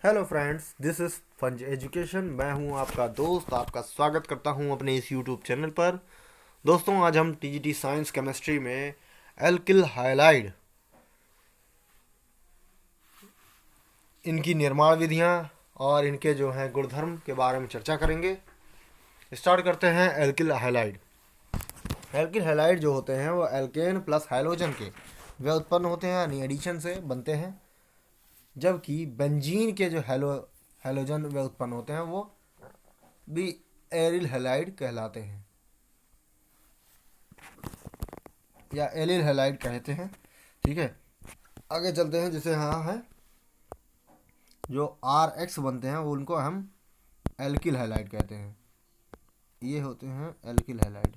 Hello friends, this is Funz Education. मैं हूं आपका दोस्त, आपका स्वागत करता हूं अपने इस यूट्यूब चैनल पर। दोस्तों, आज हम टीजीटी साइंस केमिस्ट्री में एल्किल हाइलाइड, इनकी निर्माण विधियां और इनके जो हैं गुणधर्म के बारे में चर्चा करेंगे। स्टार्ट करते हैं एल्किल हाइलाइड। एल्किल हाइलाइड जो होते हैं वो एल्केन प्लस हाइलोजन के वे उत्पन्न होते हैं, यानी एडिशन से बनते हैं। जबकि बेंजीन के जो हैलोजन वे उत्पन्न होते हैं वो भी एरिल हैलाइड कहलाते हैं या एलिल हैलाइड कहते हैं। ठीक है, आगे चलते हैं। जैसे यहाँ है जो आर एक्स बनते हैं वो उनको हम एल्किल हैलाइड कहते हैं। ये होते हैं एल्किल हैलाइड।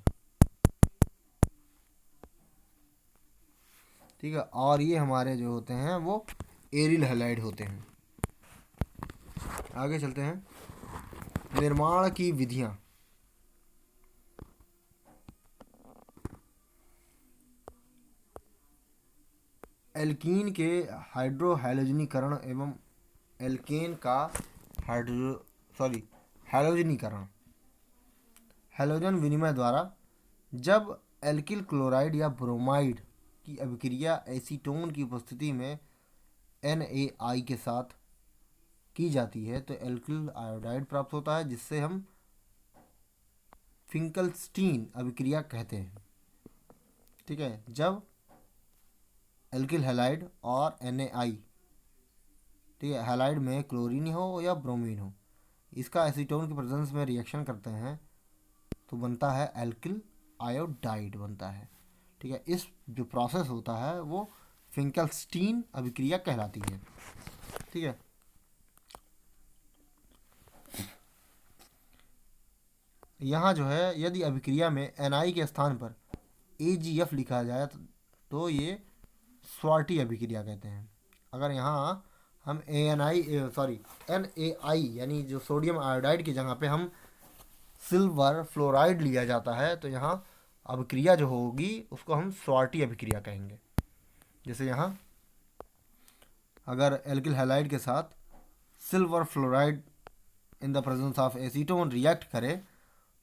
ठीक है, और ये हमारे जो होते हैं वो एरिल हैलाइड होते हैं। आगे चलते हैं। निर्माण की विधियां। एल्कीन के हाइड्रोहैलोजनीकरण एवं एल्केन का हाइड्रो सॉरी हैलोजनीकरण हैलोजन विनिमय द्वारा जब एल्किल क्लोराइड या ब्रोमाइड की अभिक्रिया एसीटोन की उपस्थिति में NaI के साथ की जाती है तो एल्किल आयोडाइड प्राप्त होता है, जिससे हम फिंकलस्टीन अभिक्रिया कहते हैं। ठीक है, जब एल्किल हैलाइड और NaI, ठीक है, हैलाइड में क्लोरीन हो या ब्रोमीन हो, इसका एसीटोन के प्रेजेंस में रिएक्शन करते हैं तो बनता है एल्किल आयोडाइड बनता है। ठीक है, इस जो प्रोसेस होता है वो फिंकलस्टीन अभिक्रिया कहलाती है। ठीक है, यहाँ जो है यदि अभिक्रिया में NI के स्थान पर AgF लिखा जाए तो ये स्वार्टी अभिक्रिया कहते हैं। अगर यहाँ हम NaI यानी जो सोडियम आयोडाइड की जगह पे हम सिल्वर फ्लोराइड लिया जाता है तो यहाँ अभिक्रिया जो होगी उसको हम स्वार्टी अभिक्रिया कहेंगे। जैसे यहाँ अगर एल्किल हैलाइड के साथ silver fluoride in the presence of acetone react करे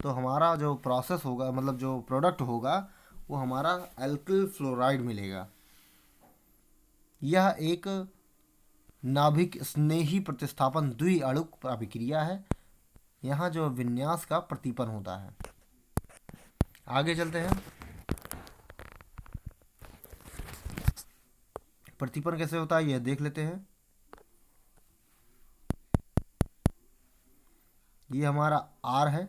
तो हमारा जो प्रोसेस होगा, मतलब जो प्रोडक्ट होगा, वो हमारा एल्किल फ्लोराइड मिलेगा। यह एक नाभिक स्नेही प्रतिस्थापन द्विअणुक अभिक्रिया है। यहाँ जो विन्यास का प्रतीपन होता है। आगे चलते हैं। प्रतीपन कैसे होता है यह देख लेते हैं। ये हमारा R है,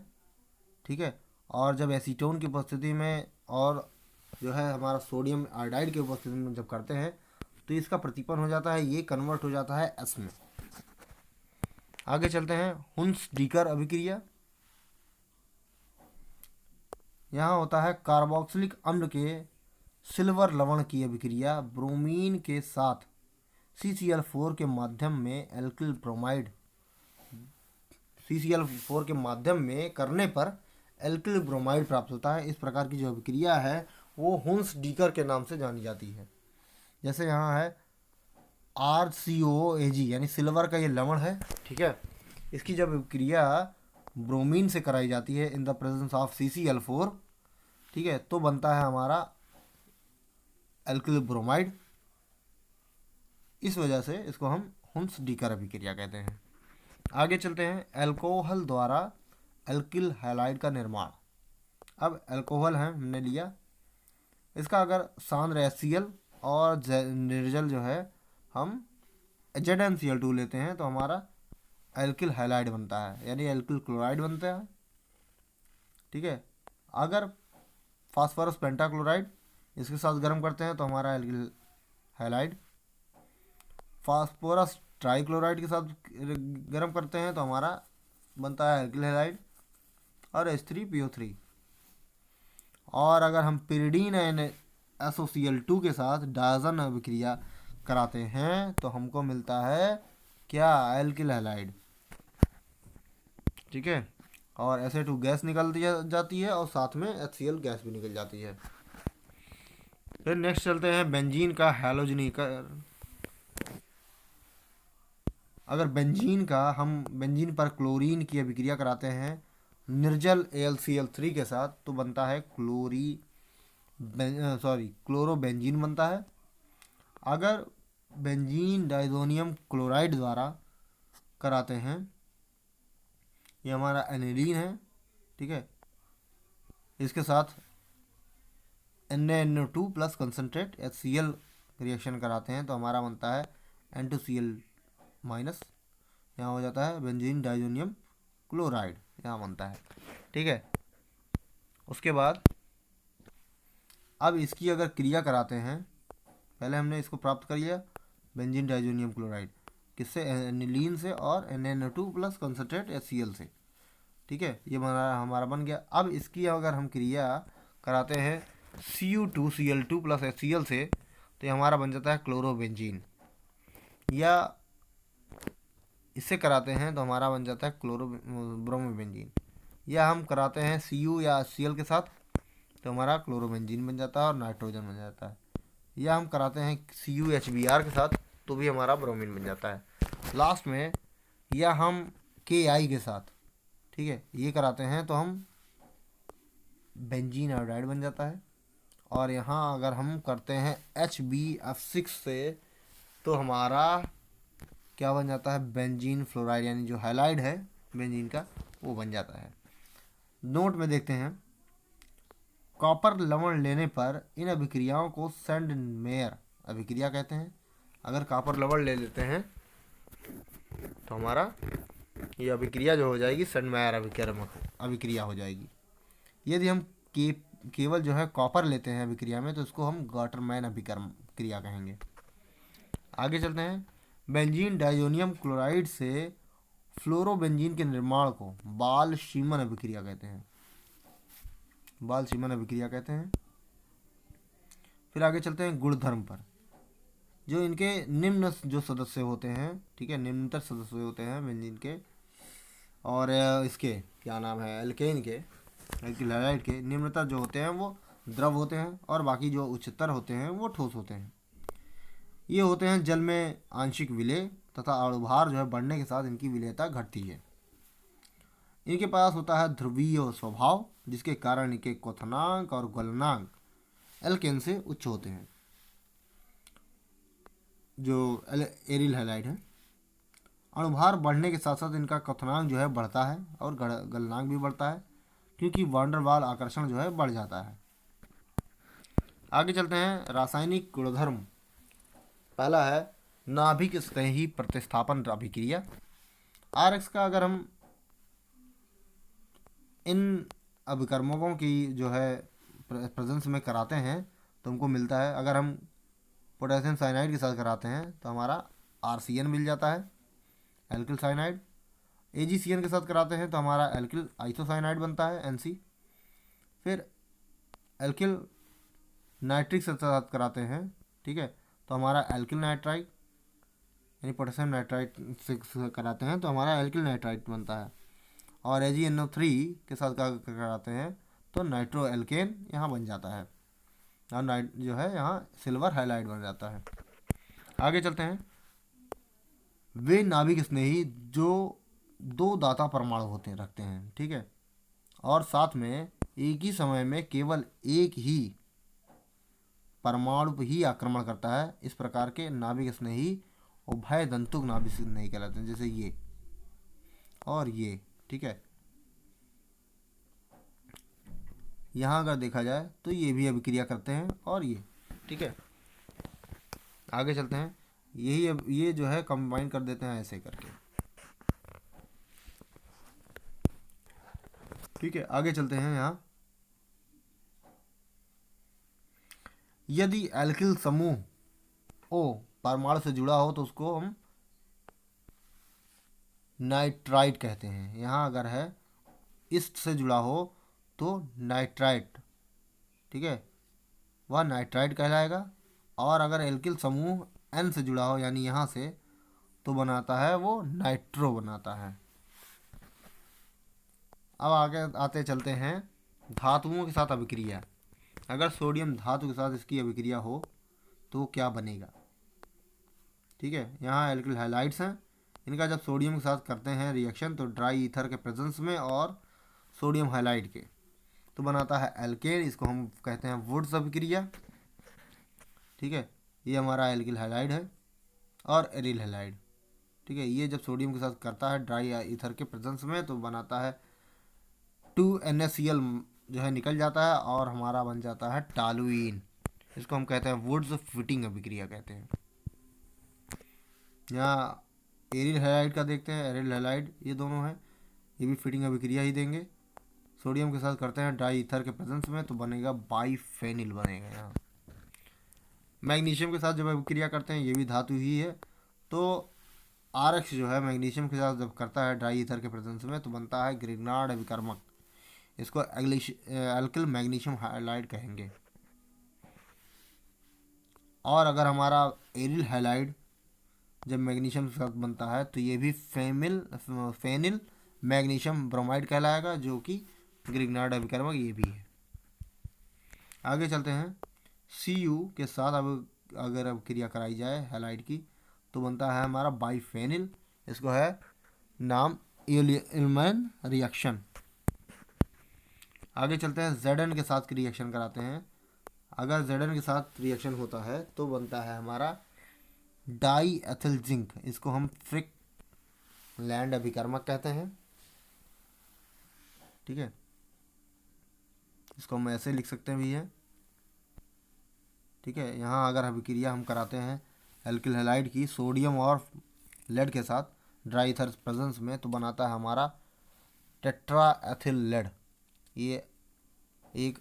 ठीक है, और जब एसीटोन की उपस्थिति में और जो है हमारा सोडियम आयोडाइड की उपस्थिति में जब करते हैं तो इसका प्रतीपन हो जाता है, ये कन्वर्ट हो जाता है S में। आगे चलते हैं। हुंस डीकर अभिक्रिया। यहाँ होता है कार्बोक्सिलिक अम्ल के सिल्वर लवण की अभिक्रिया ब्रोमीन के साथ CCl4 के माध्यम में एल्किल ब्रोमाइड CCl4 के माध्यम में करने पर एल्किल ब्रोमाइड प्राप्त होता है। इस प्रकार की जो अभिक्रिया है वो हुंस डीकर के नाम से जानी जाती है। जैसे यहाँ है RCOAG यानी सिल्वर का ये लवण है, ठीक है, इसकी जब अभिक्रिया ब्रोमीन से कराई जाती है in the presence of CCl4, ठीक है, तो बनता है हमारा एल्किल ब्रोमाइड। इस वजह से इसको हम हुंस डीकर अभिक्रिया कहते हैं। आगे चलते हैं। अल्कोहल द्वारा एल्किल हैलाइड का निर्माण। अब अल्कोहल है हमने लिया, इसका अगर सांद्र HCl और निर्जल जो है हम ZnCl2 लेते हैं तो हमारा एल्किल हैलाइड बनता है, यानी एल्किल क्लोराइड बनता है। ठीक है, अगर फास्फोरस पेंटाक्लोराइड इसके साथ गर्म करते हैं तो हमारा एल्किल हैलाइड, फास्फोरस ट्राइक्लोराइड के साथ गर्म करते हैं तो हमारा बनता है एल्किल हैलाइड और H3PO3। और अगर हम पिरिडीन SOCl2 के साथ डायजन अभिक्रिया कराते हैं तो हमको मिलता है क्या, एल्किल हैलाइड। ठीक है, और SA2 गैस निकल जाती है और साथ में HCl गैस भी निकल जाती है। फिर नेक्स्ट चलते हैं बेंजीन का हैलोजनीकरण। अगर बेंजीन पर क्लोरीन की अभिक्रिया कराते हैं निर्जल AlCl3 के साथ तो बनता है क्लोरोबेंजीन बनता है। अगर बेंजीन डाइजोनियम क्लोराइड द्वारा कराते हैं, ये हमारा एनिलीन है, ठीक है, इसके साथ NaNO2 plus concentrate HCl reaction कराते हैं तो हमारा बनता है N2Cl माइनस, यहाँ हो जाता है बेंजीन डाइजोनियम क्लोराइड, यहाँ बनता है, ठीक है। उसके बाद अब इसकी अगर क्रिया कराते हैं, पहले हमने इसको प्राप्त कर लिया बेंजीन डाइजोनियम क्लोराइड किससे, एनिलीन से और NaNO2 प्लस कंसनट्रेट HCl से, ठीक है, ये हमारा बन गया। अब इसकी अगर हम क्रिया कराते हैं Cu2Cl2 प्लस HCl से तो ये हमारा बन जाता है क्लोरोबेंजीन, या इससे कराते हैं तो हमारा बन जाता है ब्रोमोबेंजीन, या हम कराते हैं Cu या HCl के साथ तो हमारा क्लोरोबेंजीन बन जाता है और नाइट्रोजन बन जाता है, या हम कराते हैं CuHBr के साथ तो भी हमारा ब्रोमीन बन जाता है लास्ट में, या हम Ki के साथ, ठीक है, ये कराते हैं तो हम बेंजीन आयोडाइड बन जाता है। और यहाँ अगर हम करते हैं HbF6 से तो हमारा क्या बन जाता है, बेंजीन फ्लोराइड, यानी जो हैलाइड है बेंजीन का वो बन जाता है। नोट में देखते हैं, कॉपर लवण लेने पर इन अभिक्रियाओं को सेंड मेयर अभिक्रिया कहते हैं। अगर कॉपर लवण ले लेते हैं तो हमारा ये अभिक्रिया जो हो जाएगी सेंड मेयर अभिक्रिया हो जाएगी। यदि हम केवल जो है कॉपर लेते हैं अभिक्रिया में तो इसको हम गॉटरमैन अभिक्रिया कहेंगे। आगे चलते हैं, बेंजीन डाइजोनियम क्लोराइड से फ्लोरोबेंजीन के निर्माण को बाल शीमन अभिक्रिया कहते हैं, बाल शीमन अभिक्रिया कहते हैं। फिर आगे चलते हैं गुणधर्म पर, जो इनके निम्न जो सदस्य होते हैं, ठीक है, निम्नतर सदस्य होते हैं बेंजीन के और इसके क्या नाम है एल्केन के, एल्किल हैलाइड के, निम्नतर जो होते हैं वो द्रव होते हैं और बाकी जो उच्चतर होते हैं वो ठोस होते हैं। ये होते हैं जल में आंशिक विलेय तथा अणुभार जो है बढ़ने के साथ इनकी विलेयता घटती है। इनके पास होता है ध्रुवीय स्वभाव जिसके कारण इनके क्वथनांक और गलनांक एल्केन से उच्च होते हैं, जो एरिल हैलाइड है। अणुभार बढ़ने के साथ साथ इनका क्वथनांक जो है बढ़ता है और गलनांक भी बढ़ता है क्योंकि वांडर वाल आकर्षण जो है बढ़ जाता है। आगे चलते हैं, रासायनिक गुणधर्म। पहला है नाभिक स्नेही प्रतिस्थापन अभिक्रिया। RX का अगर हम इन अभिकर्मकों की जो है प्रेजेंस में कराते हैं तो हमको मिलता है, अगर हम पोटेशियम साइनाइड के साथ कराते हैं तो हमारा RCN मिल जाता है, एल्किल साइनाइड। AgCN के साथ कराते हैं तो हमारा एल्किल आइसोसाइनाइड बनता है NC। फिर एल्किल नाइट्रिक के साथ कराते हैं, ठीक है, तो हमारा एल्किल नाइट्राइट, यानी पोटेशियम नाइट्राइट से कराते हैं तो हमारा एल्किल नाइट्राइट बनता है। और AgNO3 के साथ कराते हैं तो नाइट्रो एल्केन यहाँ बन जाता है, और नाइट जो है यहाँ सिल्वर हाइलाइट बन जाता है। आगे चलते हैं, वे नाभिक स्नेही जो दो दाता परमाणु रखते हैं, ठीक है, और साथ में एक ही समय में केवल एक ही परमाणु ही आक्रमण करता है, इस प्रकार के नाभिक स्नेही उभय दंतुक नाभिक स्नेही कहलाते हैं, जैसे ये और ये, ठीक है। यहाँ अगर देखा जाए तो ये भी अभिक्रिया करते हैं और ये, ठीक है। आगे चलते हैं, ये जो है कंबाइन कर देते हैं ऐसे करके, ठीक है। आगे चलते हैं, यहाँ यदि एल्किल समूह O परमाणु से जुड़ा हो तो उसको हम नाइट्राइट कहते हैं। यहाँ अगर है ईस्ट से जुड़ा हो तो नाइट्राइट, ठीक है, वह नाइट्राइट कहलाएगा। और अगर एल्किल समूह N से जुड़ा हो यानी यहाँ से तो बनाता है वो नाइट्रो बनाता है। अब आगे आते चलते हैं धातुओं के साथ अभिक्रिया। अगर सोडियम धातु के साथ इसकी अभिक्रिया हो तो क्या बनेगा, ठीक है। यहाँ एल्किल हैलाइड्स हैं, इनका जब सोडियम के साथ करते हैं रिएक्शन तो ड्राई ईथर के प्रेजेंस में और सोडियम हाइलाइड के तो बनाता है एल्केन। इसको हम कहते हैं वुड्स अभिक्रिया। ठीक है, ये हमारा एल्किल हाइलाइड है और एरिल हाइलाइड। ठीक है, ये जब सोडियम के साथ करता है ड्राई ईथर के प्रेजेंस में तो बनाता है 2NaCl जो है निकल जाता है और हमारा बन जाता है टॉलुइन। इसको हम कहते हैं वुड्स फिटिंग अभिक्रिया कहते हैं। यहाँ एरिल हाइलाइड का देखते हैं, एरिल हाइलाइड ये दोनों हैं, ये भी फिटिंग अभिक्रिया ही देंगे। सोडियम के साथ करते हैं ड्राई ईथर के प्रेजेंस में तो बनेगा बाइफेनिल बनेगा। यहाँ मैग्नीशियम के साथ जब अभिक्रिया करते हैं, ये भी धातु ही है, तो RX जो है मैग्नीशियम के साथ जब करता है ड्राई ईथर के प्रेजेंस में तो बनता है ग्रिग्नार्ड अभिकर्मक। इसको एल्किल मैग्नीशियम हाइलाइड कहेंगे। और अगर हमारा एरिल हाइलाइड जब मैग्नीशियम के साथ बनता है तो ये भी फेनिल मैग्नीशियम ब्रोमाइड कहलाएगा, जो कि ग्रिग्नार्ड अभिकर्मक ये भी है। आगे चलते हैं। Cu के साथ अब अगर अभिक्रिया कराई जाए हैलाइड की तो बनता है हमारा बाइफेनिल। इसको है नाम इल्मैन रिएक्शन। आगे चलते हैं। Zn के साथ रिएक्शन कराते हैं। अगर Zn के साथ रिएक्शन होता है तो बनता है हमारा डाई एथिल जिंक। इसको हम फ्रिक लैंड अभिकर्मक कहते हैं। ठीक है, इसको हम ऐसे लिख सकते भी हैं। ठीक है, यहाँ अगर अभिक्रिया हम कराते हैं एल्किल हैलाइड की सोडियम और लेड के साथ ड्राई ईथर प्रेजेंस में तो बनाता है हमारा टेट्रा एथिल लेड। ये एक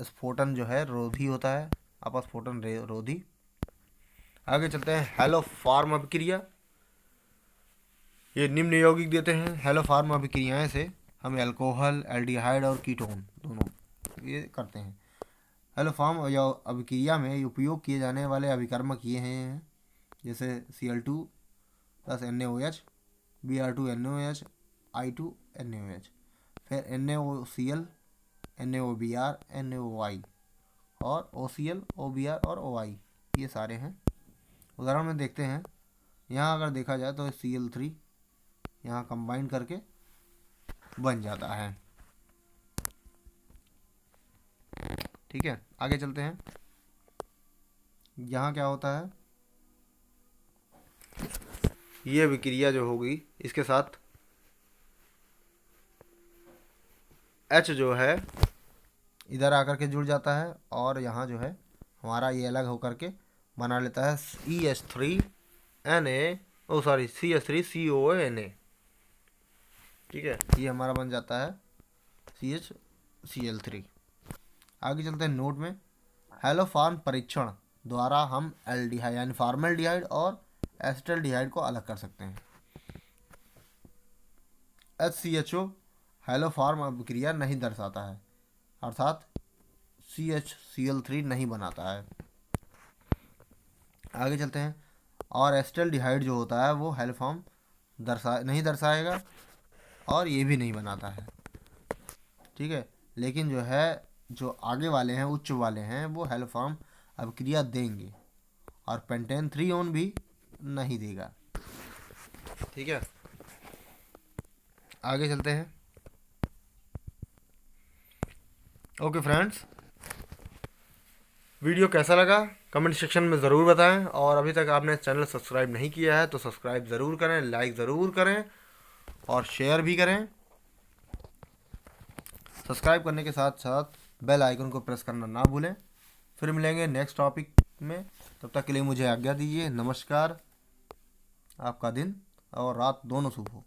स्फोटन जो है रोधी होता है, अपस्फोटन रोधी। आगे चलते हैं। हेलोफार्म अभिक्रिया, ये निम्न यौगिक देते हैं। हेलोफार्म अभिक्रियाएं से हम अल्कोहल, एल्डिहाइड और कीटोन दोनों ये करते हैं। हेलोफार्म अभिक्रिया में उपयोग किए जाने वाले अभिकर्मक ये हैं, जैसे Cl2 + NaOH, Br2NaOH, I2NaOH, फिर NaOCl, NaOBr, NaOI और OCl, OBr और OI, ये सारे हैं। उदाहरण में देखते हैं। यहाँ अगर देखा जाए तो Cl3 यहाँ कंबाइन करके बन जाता है। ठीक है, आगे चलते हैं। यहाँ क्या होता है, ये अभिक्रिया जो होगी इसके साथ H जो है इधर आकर के जुड़ जाता है और यहाँ जो है हमारा ये अलग होकर के बना लेता है CH3CONA। ठीक है, ये हमारा बन जाता है CHCl3। आगे चलते हैं नोट में। हेलोफार्म परीक्षण द्वारा हम एल्डिहाइड यानी फॉर्मल्डिहाइड और एसिटल्डिहाइड को अलग कर सकते हैं। HCHO हेलोफार्म अभिक्रिया नहीं दर्शाता है, अर्थात CHCl3 नहीं बनाता है। आगे चलते हैं। और एसिटल्डिहाइड जो होता है वो हेलोफार्म नहीं दर्शाएगा और ये भी नहीं बनाता है। ठीक है, लेकिन जो है जो आगे वाले हैं, उच्च वाले हैं, वो हेलोफार्म अभिक्रिया देंगे और पेंटेन 3 ओन भी नहीं देगा। ठीक है, आगे चलते हैं। ओके फ्रेंड्स, वीडियो कैसा लगा कमेंट सेक्शन में ज़रूर बताएं और अभी तक आपने चैनल सब्सक्राइब नहीं किया है तो सब्सक्राइब ज़रूर करें, लाइक ज़रूर करें और शेयर भी करें। सब्सक्राइब करने के साथ साथ बेल आइकन को प्रेस करना ना भूलें। फिर मिलेंगे नेक्स्ट टॉपिक में, तब तक के लिए मुझे आज्ञा दीजिए। नमस्कार। आपका दिन और रात दोनों शुभ हो।